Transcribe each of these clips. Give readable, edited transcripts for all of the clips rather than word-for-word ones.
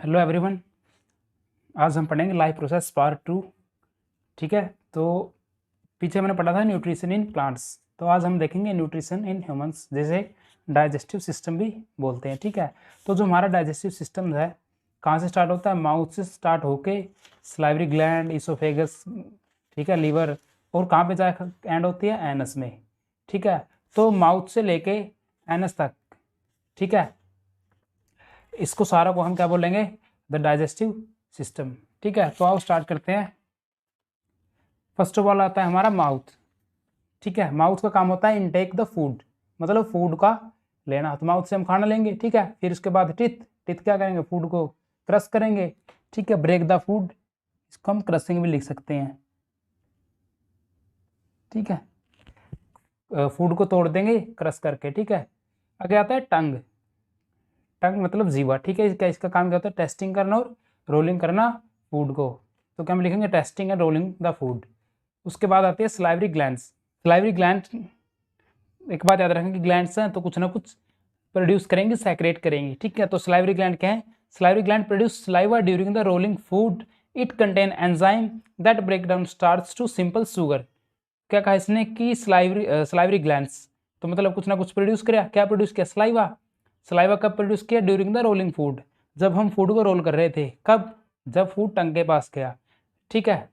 Hello everyone. आज हम पढ़ेंगे लाइफ प्रोसेस पार्ट 2। ठीक है, तो पीछे मैंने पढ़ा था न्यूट्रिशन इन प्लांट्स, तो आज हम देखेंगे न्यूट्रिशन इन ह्यूमंस, जैसे डाइजेस्टिव सिस्टम भी बोलते हैं। ठीक है, तो जो हमारा डाइजेस्टिव सिस्टम है कहाँ से स्टार्ट होता है? माउथ से स्टार्ट होके सलाइवरी ग्लैंड, इसोफेगस, ठीक है, लीवर, और कहाँ पे जाकर एंड होती है? एनस में। ठीक है, तो माउथ से लेके एनस तक, ठीक है, इसको सारा को हम क्या बोलेंगे? The digestive system. ठीक है, तो आओ स्टार्ट करते हैं। फर्स्ट ऑफ ऑल आता है हमारा माउथ। ठीक है, माउथ का काम होता है इनटेक द फूड, मतलब फूड का लेना। तो माउथ से हम खाना लेंगे। ठीक है, फिर उसके बाद टिथ, टिथ क्या करेंगे? फूड को क्रश करेंगे। ठीक है, ब्रेक द फूड, इसको हम क्रशिंग भी लिख सकते हैं। ठीक है, फूड को तोड़ देंगे क्रश करके। ठीक है, आगे आता है टंग। टंग मतलब जीवा। ठीक है, इसका इसका काम क्या होता है? टेस्टिंग करना और रोलिंग करना फूड को। तो क्या हम लिखेंगे? Testing and rolling the food. उसके बाद आती है स्लाइवरी ग्लैंड्स। स्लाइवरी ग्लैंड, एक बात याद रखें कि ग्लैंड्स हैं तो कुछ ना कुछ प्रोड्यूस करेंगे, सेक्रेट करेंगी। ठीक है, तो स्लाइवरी ग्लैंड क्या है? Salivary gland produce saliva during the rolling food. It contain enzyme that break down starch to simple sugar. क्या कहा इसने कि स्लाइवरी ग्लैंड्स, तो मतलब कुछ ना कुछ प्रोड्यूस किया। क्या प्रोड्यूस किया? सलाइवा। सलाइवा कब प्रोड्यूस किया? ड्यूरिंग द रोलिंग फूड, जब हम फूड को रोल कर रहे थे। कब? जब फूड टंग के पास गया। ठीक है,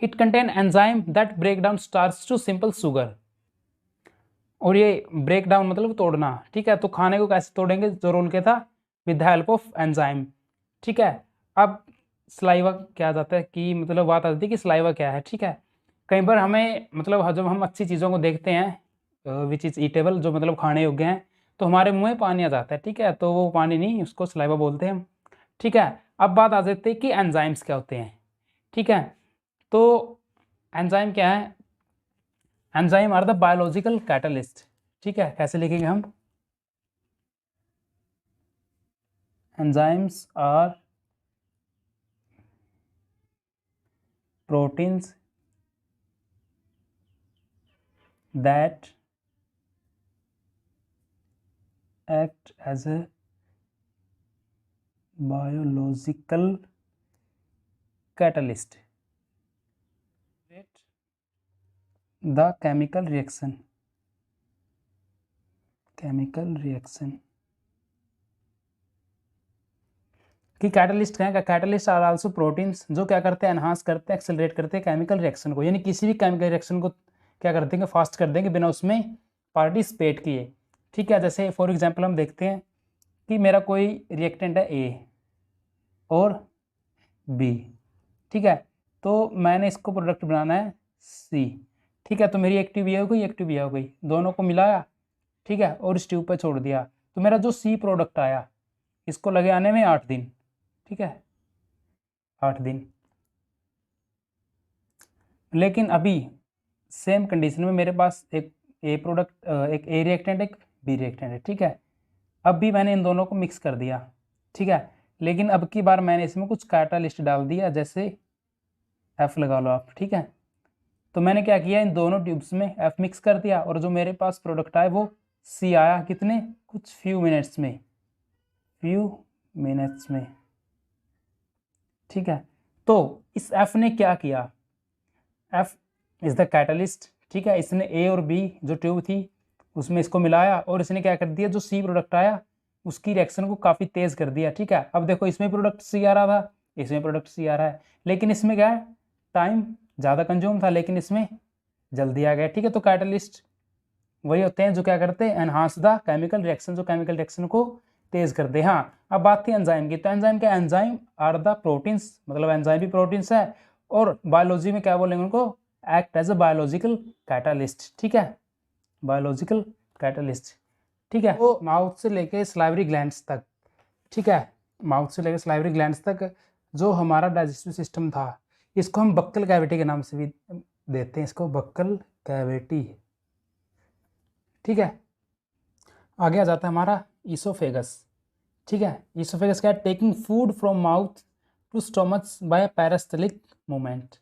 it contain enzyme that break down starch to simple sugar. और ये ब्रेक डाउन मतलब तोड़ना। ठीक है, तो खाने को कैसे तोड़ेंगे? जो रोल के था, with the help of enzyme. ठीक है, अब सलाइवा क्या जाता है कि मतलब बात आती है कि सलाइवा क्या है। ठीक है, कई बार हमें मतलब जब हम अच्छी चीज़ों को देखते हैं विच इज़ ईटेबल, जो मतलब खाने योग्य हैं, तो हमारे मुंह में पानी आ जाता है। ठीक है, तो वो पानी नहीं, उसको सलाइवा बोलते हैं हम। ठीक है, अब बात आ जाती है कि एंजाइम्स क्या होते हैं। ठीक है, तो एंजाइम क्या है? Enzyme are the biological catalyst. ठीक है, कैसे लिखेंगे हम? Enzymes are proteins that act as a biological catalyst, the chemical reaction कि कैटलिस्ट क्या है? कैटलिस्ट आर आल्सो प्रोटीन्स, जो क्या करते हैं? एनहांस करते हैं, एक्सेलरेट करते हैं केमिकल रिएक्शन को, यानी किसी भी केमिकल रिएक्शन को क्या कर देंगे? फास्ट कर देंगे बिना उसमें पार्टिसिपेट किए। ठीक है, जैसे फॉर एग्जांपल हम देखते हैं कि मेरा कोई रिएक्टेंट है ए और बी। ठीक है, तो मैंने इसको प्रोडक्ट बनाना है सी। ठीक है, तो मेरी एक ट्यूब ये हो गई, एक ट्यूब ये हो गई, दोनों को मिलाया। ठीक है, और इस ट्यूब पर छोड़ दिया, तो मेरा जो सी प्रोडक्ट आया, इसको लगे आने में 8 दिन। ठीक है, 8 दिन। लेकिन अभी सेम कंडीशन में मेरे पास एक ए प्रोडक्ट, एक ए रिएक्टेंट, एक बी रिएक्टेंट है। ठीक है, अब भी मैंने इन दोनों को मिक्स कर दिया। ठीक है, लेकिन अब की बार मैंने इसमें कुछ कैटालिस्ट डाल दिया, जैसे एफ लगा लो आप। ठीक है, तो मैंने क्या किया? इन दोनों ट्यूब्स में एफ मिक्स कर दिया, और जो मेरे पास प्रोडक्ट आया वो सी आया। कितने? कुछ फ्यू मिनट्स में, ठीक है, तो इस एफ ने क्या किया? F is the catalyst. ठीक है, इसने ए और बी जो ट्यूब थी उसमें इसको मिलाया, और इसने क्या कर दिया? जो सी प्रोडक्ट आया उसकी रिएक्शन को काफ़ी तेज़ कर दिया। ठीक है, अब देखो इसमें प्रोडक्ट सी आ रहा था, इसमें प्रोडक्ट सी आ रहा है, लेकिन इसमें क्या है? टाइम ज़्यादा कंज्यूम था, लेकिन इसमें जल्दी आ गया। ठीक है, तो कैटलिस्ट वही होते हैं जो क्या करते हैं? एनहांस द केमिकल रिएक्शन, जो केमिकल रिएक्शन को तेज कर दे। हाँ, अब बात थी एंजाइम की, तो एंजाइम क्या? एंजाइम आर द प्रोटीन्स, मतलब एंजाइम भी प्रोटीन्स है, और बायोलॉजी में क्या बोलेंगे उनको? Act as a biological catalyst. ठीक है, बायोलॉजिकल कैटालिस्ट। ठीक है, वो माउथ से लेके सलाइवरी ग्लैंड्स तक। ठीक है, माउथ से लेके सलाइवरी ग्लैंड्स तक जो हमारा डाइजेस्टिव सिस्टम था, इसको हम बक्कल कैविटी के नाम से भी देते हैं, इसको बक्कल कैविटी। ठीक है, आगे आ जाता है हमारा ईसोफेगस। ठीक है, ईसोफेगस क्या है? Taking food from mouth to stomach by peristaltic movement.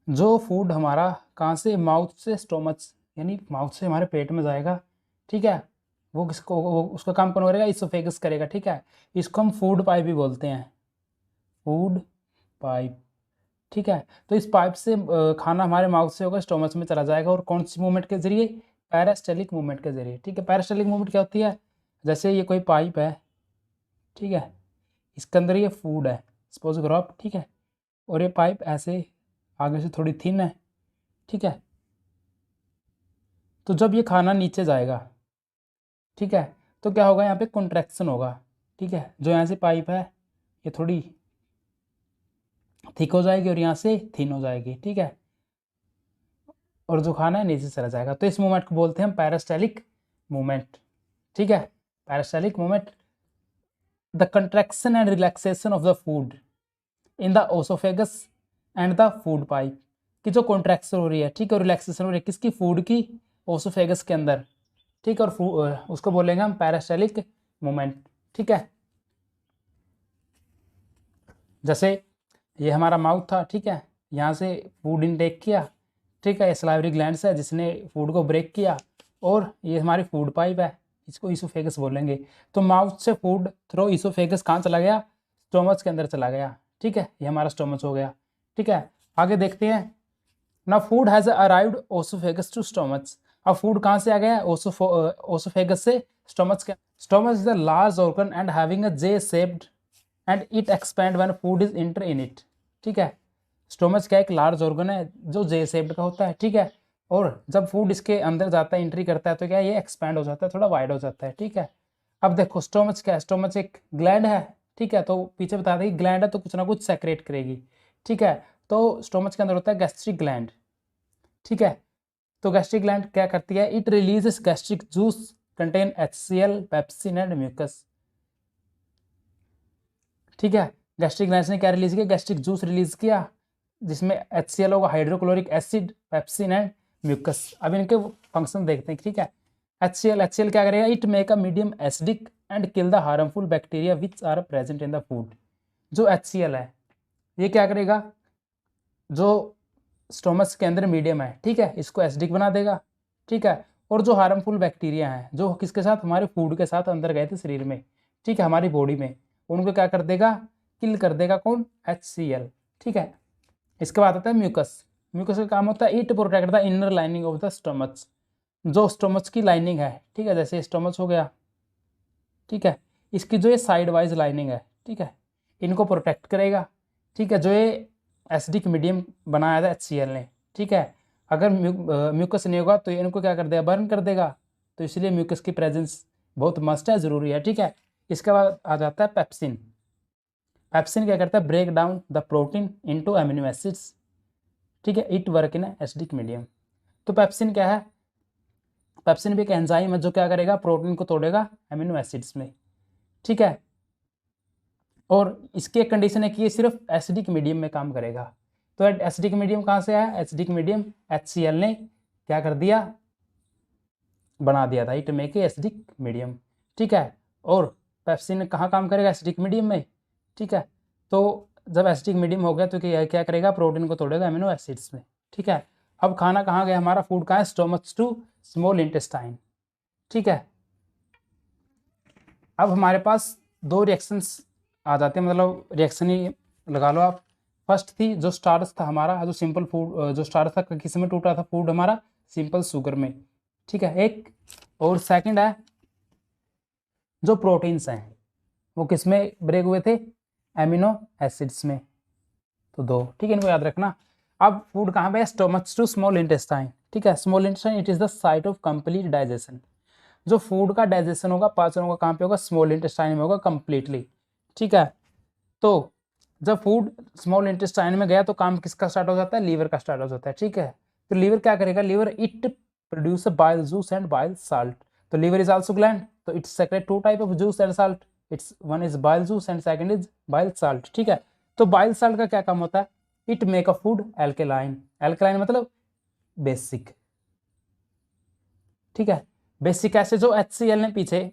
जो फूड हमारा कहाँ से? माउथ से स्टोमच, यानी माउथ से हमारे पेट में जाएगा। ठीक है, वो उसका काम कौन करेगा, इसोफेगस करेगा, ठीक है। इसको हम फूड पाइप भी बोलते हैं, फूड पाइप, ठीक है। तो इस पाइप से खाना हमारे माउथ से होगा, स्टोमच में चला जाएगा, और कौन सी मूवमेंट के जरिए, पैरास्टेलिक मूवमेंट के जरिए, ठीक है। पैरास्टेलिक मूवमेंट क्या होती है, जैसे ये कोई पाइप है, ठीक है, इसके अंदर ये फूड है, सपोज करो आप, ठीक है, और ये पाइप ऐसे आगे से थोड़ी थिन है, ठीक है। तो जब ये खाना नीचे जाएगा, ठीक है, तो क्या होगा, यहाँ पे कॉन्ट्रैक्शन होगा, ठीक है। जो यहाँ से पाइप है ये थोड़ी थिक हो जाएगी और यहाँ से थिन हो जाएगी, ठीक है, और जो खाना है नीचे चला जाएगा। तो इस मूवमेंट को बोलते हैं हम पैरास्टेलिक मूवमेंट, ठीक है। Peristaltic movement, the contraction and relaxation of the food in the oesophagus and the food pipe, की जो कॉन्ट्रैक्शन हो रही है, ठीक है, और रिलैक्सेशन हो रही है किसकी, फूड की, ओसोफेगस के अंदर, ठीक है, और उसको बोलेंगे हम पैरास्टेलिक मूवमेंट, ठीक है। जैसे ये हमारा माउथ था, ठीक है, यहाँ से फूड इनटेक किया, ठीक है, सलाइवरी ग्लैंड्स है जिसने फूड को ब्रेक किया, और ये हमारी फूड पाइप है, इसको इसोफेगस बोलेंगे। तो माउथ से फूड थ्रो इसोफेगस कहाँ चला गया, स्टोमच के अंदर चला गया, ठीक है, ये हमारा स्टोमच हो गया, ठीक है। आगे देखते हैं, ना food has arrived oesophagus to stomach. अब फूड कहाँ से आ गया, ओसोफेगस से स्टोमच के। Stomach is a large organ and having a J shaped and it expand when food is enter in it, ठीक है। स्टोमच क्या एक लार्ज ऑर्गन है जो जे शेप्ड का होता है, ठीक है, और जब फूड इसके अंदर जाता है, एंट्री करता है, तो क्या ये एक्सपैंड हो जाता है, थोड़ा वाइड हो जाता है, ठीक है। अब देखो स्टोमच क्या है, स्टोमच एक ग्लैंड है, ठीक है, तो पीछे बता दें ग्लैंड है तो कुछ ना कुछ सेक्रेट करेगी, ठीक है। तो स्टोमच के अंदर होता है गैस्ट्रिक ग्लैंड, ठीक है। तो गैस्ट्रिक ग्लैंड क्या करती है, it releases gastric juice contain HCl, pepsin and mucus, ठीक है। गैस्ट्रिक ग्लैंड ने क्या रिलीज किया, गैस्ट्रिक जूस रिलीज किया, जिसमें HCl होगा, hydrochloric acid, pepsin and mucus. अब इनके फंक्शन देखते हैं, ठीक है। HCl क्या करेगा, it make a medium acidic and kill the harmful bacteria which are present in the food. जो HCl है ये क्या करेगा, जो स्टोमच के अंदर मीडियम है, ठीक है, इसको एसिडिक बना देगा, ठीक है, और जो हार्मफुल बैक्टीरिया हैं जो किसके साथ, हमारे फूड के साथ अंदर गए थे शरीर में, ठीक है, हमारी बॉडी में, उनको क्या कर देगा, किल कर देगा, कौन, HCl, ठीक है। इसके बाद आता है म्यूकस। म्यूकस का काम होता है it protect the inner lining of the stomach, जो स्टोमच की लाइनिंग है, ठीक है, जैसे स्टोमच हो गया, ठीक है, इसकी जो ये साइड वाइज लाइनिंग है, ठीक है, इनको प्रोटेक्ट करेगा, ठीक है। जो ये एसिडिक मीडियम बनाया था HCl ने, ठीक है, अगर म्यूकस नहीं होगा तो इनको क्या कर देगा, बर्न कर देगा, तो इसलिए म्यूकस की प्रेजेंस बहुत मस्ट है, ज़रूरी है, ठीक है। इसके बाद आ जाता है पेप्सिन। पेप्सिन क्या करता है, break down the protein into amino acids, ठीक है, it work in acidic medium. तो पेप्सिन क्या है, पेप्सिन भी एक एंजाइम है जो क्या करेगा, प्रोटीन को तोड़ेगा अमीनो एसिड्स में, ठीक है। और इसकी एक कंडीशन है कि ये सिर्फ एसिडिक मीडियम में काम करेगा। तो एसिडिक मीडियम कहाँ से आया, एसिडिक मीडियम HCl ने क्या कर दिया, बना दिया था, it make a acidic medium, ठीक है। और पेप्सिन कहाँ काम करेगा, एसिडिक मीडियम में, ठीक है। तो जब एसिडिक मीडियम हो गया तो क्या करेगा, प्रोटीन को तोड़ेगा अमीनो एसिड्स में, ठीक है। अब खाना कहाँ गया, हमारा फूड कहाँ है, स्टोमच टू स्मॉल इंटेस्टाइन, ठीक है। अब हमारे पास दो रिएक्शंस आ जाते हैं, मतलब रिएक्शन ही लगा लो आप। फर्स्ट थी जो स्टार्च था हमारा, जो सिंपल फूड, जो स्टार्च था किस में टूटा था फूड हमारा, सिंपल शुगर में, ठीक है, एक। और सेकंड है जो प्रोटीन्स हैं वो किस में ब्रेक हुए थे, एमिनो एसिड्स में, तो दो, ठीक है, इनको याद रखना। अब फूड कहाँ पे, स्टोमच टू स्मॉल इंटेस्टाइन, ठीक है। Small intestine it is the site of complete digestion. जो फूड का डाइजेशन होगा, पाचन होगा, कहाँ पे होगा, स्मॉल इंटेस्टाइन में होगा कंप्लीटली, ठीक है। तो जब फूड स्मॉल इंटेस्टाइन में गया तो काम किसका स्टार्ट हो जाता है, लीवर का स्टार्ट हो जाता है, ठीक है। तो लीवर क्या करेगा, liver it produce bile juice and bile salt. तो लीवर इज आल्सो ग्लैंड, तो it's secrete two type of juice and salt, it's one is bile juice and second is bile salt, ठीक है। तो bile salt का क्या काम होता है, it make a food alkaline. Alkaline मतलब बेसिक, ठीक है। बेसिक ऐसे जो HCl ने पीछे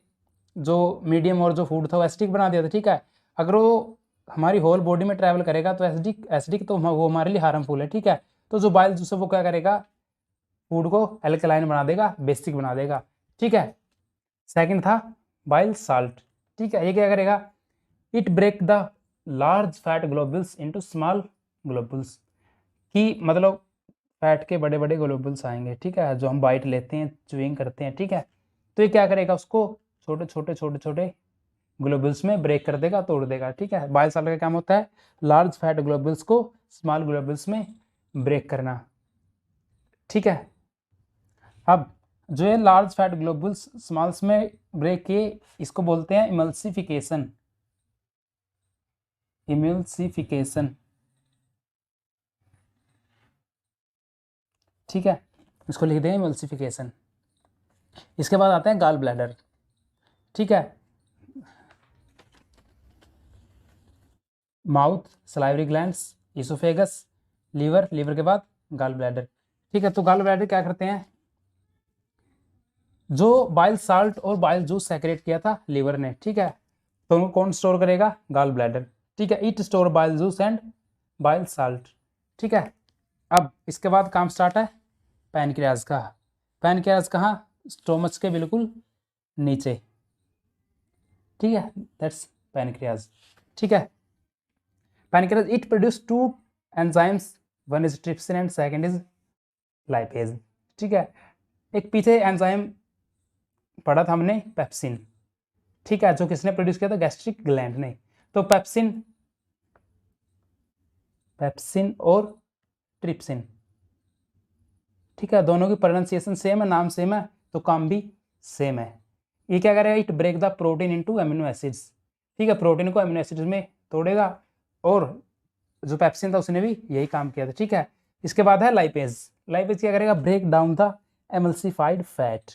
जो मीडियम और जो फूड था वो एसिडिक बना दिया था, ठीक है। अगर वो हमारी होल बॉडी में ट्रैवल करेगा तो एसिडिक एसिडिक तो वो हमारे लिए हार्मफुल है, ठीक है। तो जो बाइल जूस है वो क्या करेगा, फूड को एल्कलाइन बना देगा, बेसिक बना देगा, ठीक है। सेकंड था बाइल साल्ट, ठीक है। ये क्या करेगा, it break the large fat globules into small globules, कि मतलब फैट के बड़े बड़े ग्लोबुल्स आएंगे, ठीक है, जो हम बाइट लेते हैं, च्यूइंग करते हैं, ठीक है। तो ये क्या करेगा, उसको छोटे छोटे छोटे छोटे ग्लोबुल्स में ब्रेक कर देगा, तोड़ देगा, ठीक है। बाइल साल्ट का काम होता है लार्ज फैट ग्लोबुल्स को स्मॉल ग्लोबुल्स में ब्रेक करना, ठीक है। अब जो है लार्ज फैट ग्लोबुल्स स्मॉल्स में ब्रेक किए, इसको बोलते हैं इमल्सिफिकेशन, इमल्सिफिकेशन, ठीक है, इसको लिख देंगे इमल्सिफिकेशन। इसके बाद आते हैं गॉल ब्लैडर, ठीक है, mouth, salivary glands, esophagus, liver, liver के बाद गॉल ब्लैडर, ठीक है। तो गॉल ब्लैडर क्या करते हैं, जो बाइल साल्ट और बाइल जूस सेक्रेट किया था लीवर ने, ठीक है, तो उनको कौन स्टोर करेगा, गॉल ब्लैडर, ठीक है। It store bile juice and bile salt, ठीक है। अब इसके बाद काम स्टार्ट है पैनक्रियाज का। पैनक्रियाज कहाँ, स्टोमच के बिल्कुल नीचे, ठीक है, दैट्स पैनक्रियाज, ठीक है। Pancreas it produce two enzymes, one is trypsin and second is lipase, ठीक है। एक पीछे एंजाइम पढ़ा था हमने पेप्सिन, ठीक है, जो किसने प्रोड्यूस किया था, गैस्ट्रिक ग्लैंड ने। तो पेप्सिन, पेप्सिन और ट्रिप्सिन, ठीक है, दोनों की प्रोनाउंसिएशन सेम है, नाम सेम है, तो काम भी सेम है। ये क्या करेगा, it break the protein into amino acids, ठीक है, प्रोटीन को अमीनो एसिड्स में तोड़ेगा, और जो पेप्सिन था उसने भी यही काम किया था, ठीक है। इसके बाद है लाइपेज, लाइपेज क्या करेगा, break down the emulsified fat.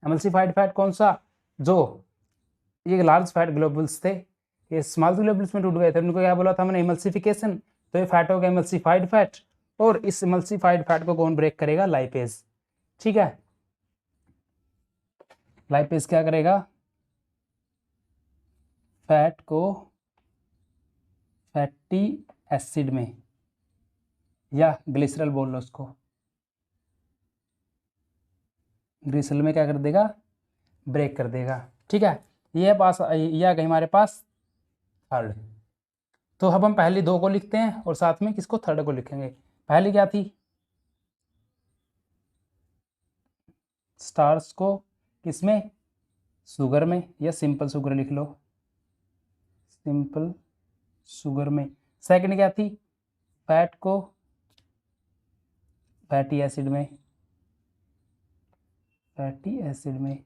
Emulsified fat कौन सा, जो ये लार्ज फैट ग्लोबुल्स थे, ये स्मॉल ग्लोबुल्स में टूट गए थे, उनको क्या बोला था हमने, इमल्सिफिकेशन, तो ये फैट हो गया इमल्सिफाइड फैट, और इस इमल्सिफाइड फैट को कौन ब्रेक करेगा, लाइपेज, ठीक है। लाइपेज क्या करेगा, फैट को फैटी एसिड में, या ग्लिसरॉल बोल लो उसको, ग्लिसरॉल में क्या कर देगा, ब्रेक कर देगा, ठीक है। ये पास, ये आ गई हमारे पास थर्ड। तो अब हम पहली दो को लिखते हैं और साथ में किसको, थर्ड को लिखेंगे। पहली क्या थी, स्टार्च को किसमें, शुगर में, या सिंपल शुगर लिख लो, सिंपल शुगर में। सेकंड क्या थी, फैट को फैटी एसिड में, फैटी एसिड में,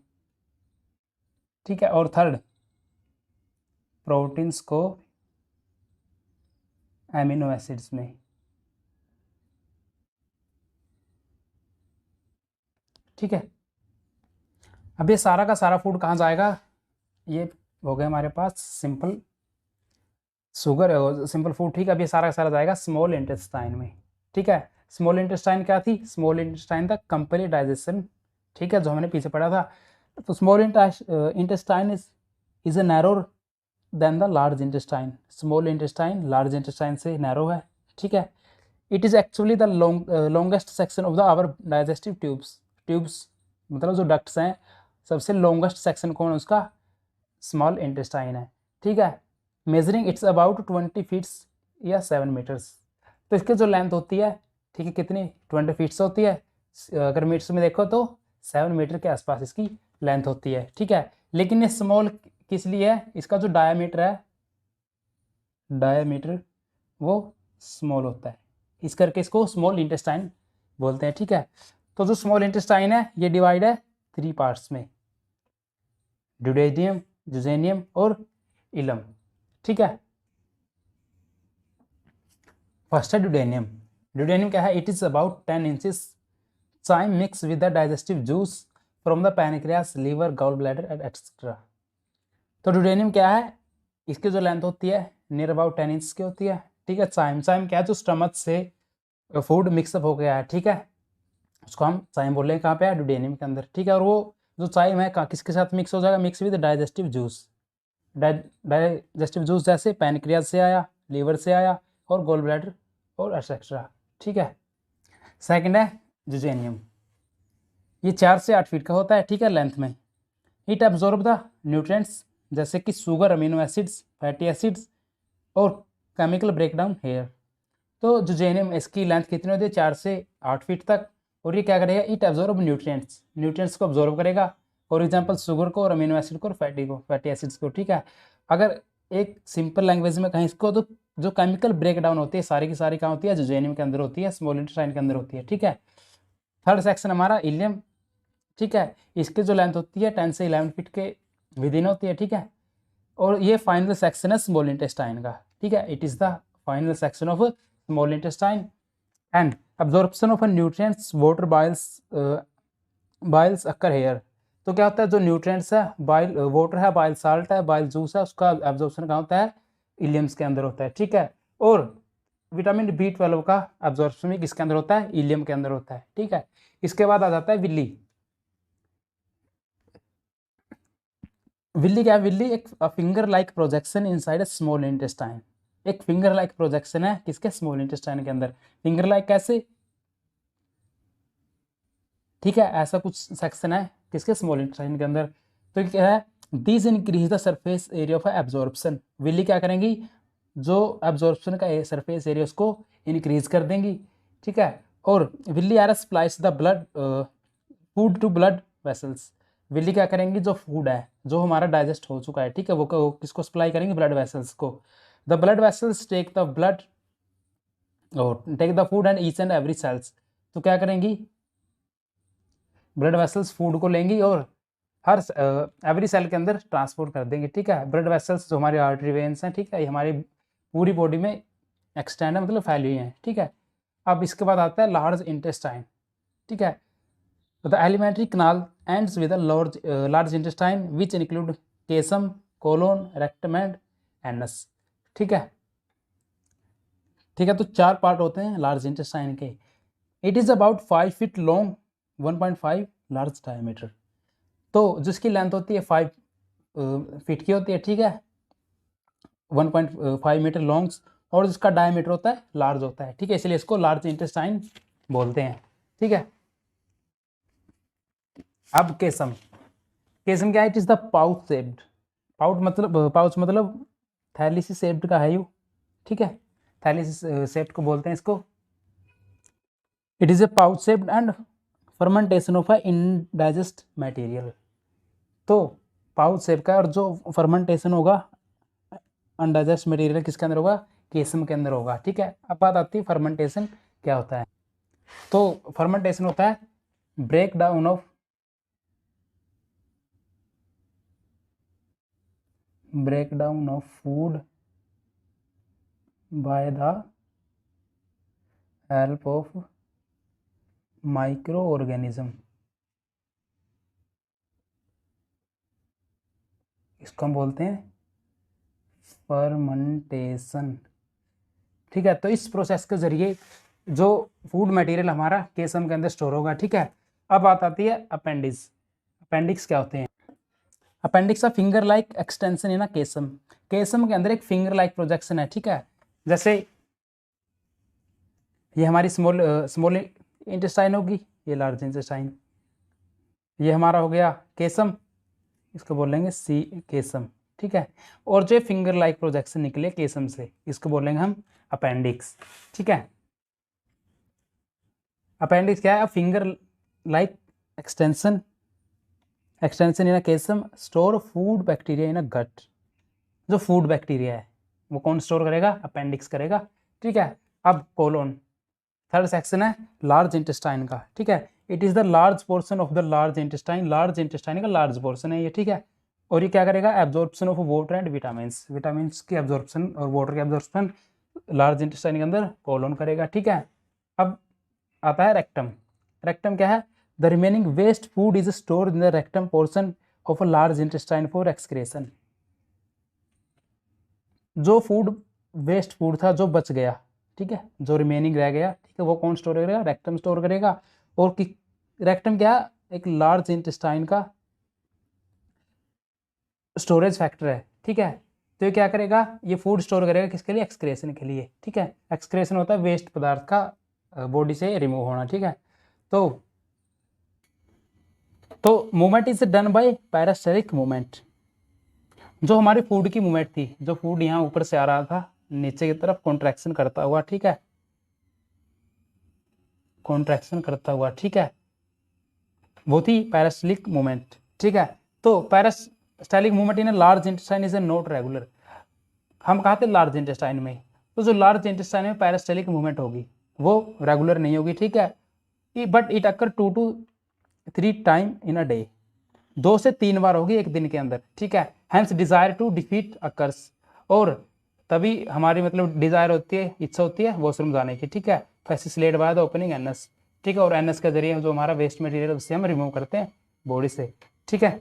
ठीक है। और थर्ड, प्रोटीन्स को एमिनो एसिड्स में, ठीक है। अब ये सारा का सारा फूड कहाँ जाएगा, ये हो गया हमारे पास सिंपल शुगर है, सिंपल फूड, ठीक है। अब ये सारा का सारा जाएगा स्मॉल इंटेस्टाइन में, ठीक है। स्मॉल इंटेस्टाइन क्या थी, स्मॉल इंटेस्टाइन था कंप्लीट डाइजेशन, ठीक है, जो हमने पीछे पढ़ा था। तो small intestine is a narrower than the large intestine, small intestine large intestine से नैरो है, ठीक है। It is actually the longest section of the our digestive tubes, tubes मतलब जो डक्ट्स हैं, सबसे लॉन्गेस्ट सेक्शन कौन है उसका, स्मॉल इंटेस्टाइन है, ठीक है। मेजरिंग इट्स अबाउट 20 फीट्स या 7 मीटर्स, तो इसकी जो लेंथ होती है, ठीक है, कितनी 20 फीट्स होती है, अगर मीटर्स में देखो तो 7 मीटर के आसपास इसकी लेंथ होती है, ठीक है। लेकिन ये स्मॉल किस लिए है, इसका जो डायामीटर है, डायामीटर वो स्मॉल होता है, इस करके इसको स्मॉल इंटेस्टाइन बोलते हैं, ठीक है। तो जो स्मॉल इंटेस्टाइन है ये डिवाइड है 3 पार्ट्स में, ड्यूडेनियम, जुजेनियम और इलम, ठीक है। फर्स्ट है ड्यूडेनियम। ड्यूडेनियम क्या है, it is about 10 inches chyme mix with the digestive juice from the pancreas, liver, gall bladder etcetera. तो ड्यूडेनियम क्या है, इसकी जो लेंथ होती है नियर अबाउट 10 इंच की होती है, ठीक है। चाइम, चाइम क्या है, जो स्टमक से फूड मिक्सअप हो गया है, ठीक है, उसको हम चाइम बोल रहे हैं, कहाँ पे है, ड्यूडेनियम के अंदर, ठीक है। और वो जो चाइम है किसके साथ मिक्स हो जाएगा, mix with digestive juice, digestive juice जैसे पैनक्रियाज से आया, लीवर से आया, और गोल ब्लैडर और एटसेट्रा, ठीक है। सेकंड है जुजेनियम, ये 4 से 8 फीट का होता है, ठीक है, लेंथ में। इट एब्जॉर्ब द न्यूट्रिएंट्स जैसे कि sugar, amino acids, fatty acids और केमिकल ब्रेकडाउन हेयर। तो जो जेएनएम इसकी लेंथ कितनी होती है 4 से 8 फीट तक, और ये क्या करेगा, इट एब्जॉर्ब न्यूट्रिएंट्स, न्यूट्रिएंट्स को ऑब्जॉर्व करेगा, फॉर एग्जांपल शुगर को और अमीनो एसिड को और फैटी एसिड्स को, ठीक है। अगर एक सिंपल लैंग्वेज में कहें इसको, तो जो केमिकल ब्रेकडाउन होती है सारी की सारी कहाँ होती है, जो जेएनएम के अंदर होती है, स्मॉल इंटेस्टाइन के अंदर होती है, ठीक है। थर्ड सेक्शन हमारा इलियम, ठीक है, इसकी जो लेंथ होती है 10 से 11 फीट के विदिन होती है, ठीक है। और ये फाइनल सेक्शन है स्मॉल इंटेस्टाइन का, ठीक है, it is the final section of small intestine and absorption of nutrients water biles occur here. तो क्या होता है, जो न्यूट्रिएंट्स है, बाइल वाटर है, बाइल साल्ट है, बाइल जूस है, उसका एब्जॉर्प्शन कहाँ होता है, इलियम्स के अंदर होता है, ठीक है। और विटामिन B12 का एब्जॉर्प्शन भी किसके अंदर होता है, इलियम के अंदर होता है, ठीक है। इसके बाद आ जाता है विल्ली। विल्ली क्या है, विल्ली एक finger like projection inside a small intestine, एक फिंगर लाइक प्रोजेक्शन है किसके, स्मॉल इंटेस्टाइन के अंदर। फिंगर लाइक कैसे, ठीक है, ऐसा कुछ सेक्शन है किसके, स्मॉल इंटेस्टाइन के अंदर। तो क्या है, this increase the surface area of absorption. Willey क्या करेंगी, जो एब्जॉर्प्शन का सरफेस एरिया उसको इंक्रीज कर देंगी, ठीक है। और villi are supplies the blood food to blood vessels. Villi क्या करेंगी, जो फूड है जो हमारा डाइजेस्ट हो चुका है, ठीक है, वो किसको सप्लाई करेंगे, ब्लड वेसल्स को। The blood vessels take the blood और take the food and each and every cells. तो क्या करेंगी, ब्लड वेसल्स फूड को लेंगी और हर एवरी सेल के अंदर ट्रांसपोर्ट कर देंगे, ठीक है। ब्लड वेसल्स जो हमारी आर्टरी वेन्स हैं, ठीक है, ये हमारी पूरी बॉडी में एक्सटेंड है, मतलब फैली हुई हैं, ठीक है। अब इसके बाद आता है लार्ज इंटेस्टाइन, ठीक है। तो the alimentary canal ends with large intestine which include caecum, colon, rectum and anus, ठीक है, ठीक है। तो 4 पार्ट होते हैं लार्ज इंटेस्टाइन के। It is about 5 feet long, 1.5 large diameter. तो जिसकी लेंथ होती है 5 फीट की होती है, ठीक है, 1.5 मीटर लॉन्ग, और जिसका डायमीटर होता है लार्ज होता है, ठीक है, इसलिए इसको लार्ज इंटेस्टाइन बोलते हैं, ठीक है। अब केसम, केसम क्या है, it is the pouch shaped, pouch मतलब थैली सी शेप्ड का है यू, ठीक है, थैली सी शेप्ड को बोलते हैं इसको। It is a pouch shaped and fermentation of a indigest material. तो पाउच शेप का, और जो फर्मेंटेशन होगा अनडाइजेस्ट मटेरियल किसके अंदर होगा, केसम के अंदर होगा, ठीक है। अब बात आती है फर्मेंटेशन क्या होता है। तो फर्मेंटेशन होता है break down of food by the help of microorganism. इसको हम बोलते हैं फर्मेंटेशन, ठीक है। तो इस प्रोसेस के जरिए जो फूड मटेरियल हमारा केसम के अंदर स्टोर होगा, ठीक है। अब बात आती है अपेंडिक्स। अपेंडिक्स क्या होते हैं, appendix a finger like extension in a caecum. Caecum के अंदर एक फिंगर लाइक प्रोजेक्शन है, ठीक है। जैसे ये हमारी स्मॉल इंटेस्टाइन होगी, ये लार्ज इंटेस्टाइन, ये हमारा हो गया केसम, इसको बोलेंगे सी केसम, ठीक है। और जो फिंगर लाइक प्रोजेक्शन निकले केसम से, इसको बोलेंगे हम अपेंडिक्स, ठीक है। अपेंडिक्स क्या है, finger like extension in a caecum store food bacteria in a gut. जो फूड बैक्टीरिया है वो कौन स्टोर करेगा, अपेंडिक्स करेगा, ठीक है। अब कोलोन, थर्ड सेक्शन है लार्ज इंटेस्टाइन का, ठीक है। It is the large portion of the large intestine, large intestine का लार्ज पोर्शन है ये, ठीक है। और ये क्या करेगा, absorption of water and vitamin की एब्जॉर्प्शन और वाटर की एब्जॉर्प्शन लार्ज इंटेस्टाइन के अंदर कोलोन करेगा, ठीक है। अब आता है रेक्टम। रेक्टम क्या है, the remaining waste food is stored in the rectum portion of a large intestine for excretion. जो फूड वेस्ट फूड था जो बच गया, ठीक है, जो रिमेनिंग रह गया, ठीक है, वो कौन स्टोर करेगा, रेक्टम स्टोर करेगा। और रेक्टम क्या, एक लार्ज इंटेस्टाइन का स्टोरेज फैक्टर है, ठीक है। तो ये क्या करेगा, ये फूड स्टोर करेगा किसके लिए, एक्सक्रेशन के लिए, ठीक है। एक्सक्रेशन होता है वेस्ट पदार्थ का बॉडी से रिमूव होना, ठीक है। तो तो movement is done by peristaltic movement. जो हमारी फूड की मूवमेंट थी, जो फूड यहाँ ऊपर से आ रहा था नीचे की तरफ कॉन्ट्रैक्शन करता हुआ, ठीक है, कॉन्ट्रैक्शन करता हुआ, ठीक है, वो थी पैरास्टेलिक मूवमेंट, ठीक है। तो peristaltic movement in large intestine is a not regular. हम कहा थे लार्ज इंटेस्टाइन में, तो जो लार्ज इंटेस्टाइन में पैरास्टेलिक मूवमेंट होगी वो रेगुलर नहीं होगी, ठीक है, but it occur 2 to 3 time in a day, 2 से 3 बार होगी एक दिन के अंदर, ठीक है। Hence desire to defecate occurs, और तभी हमारी मतलब डिजायर होती है, इच्छा होती है वॉशरूम जाने की, ठीक है। फैसिसलेट बाय द ओपनिंग एनएस, ठीक है, और एनएस के जरिए जो हमारा वेस्ट मटेरियल उससे हम रिमूव करते हैं बॉडी से, ठीक है।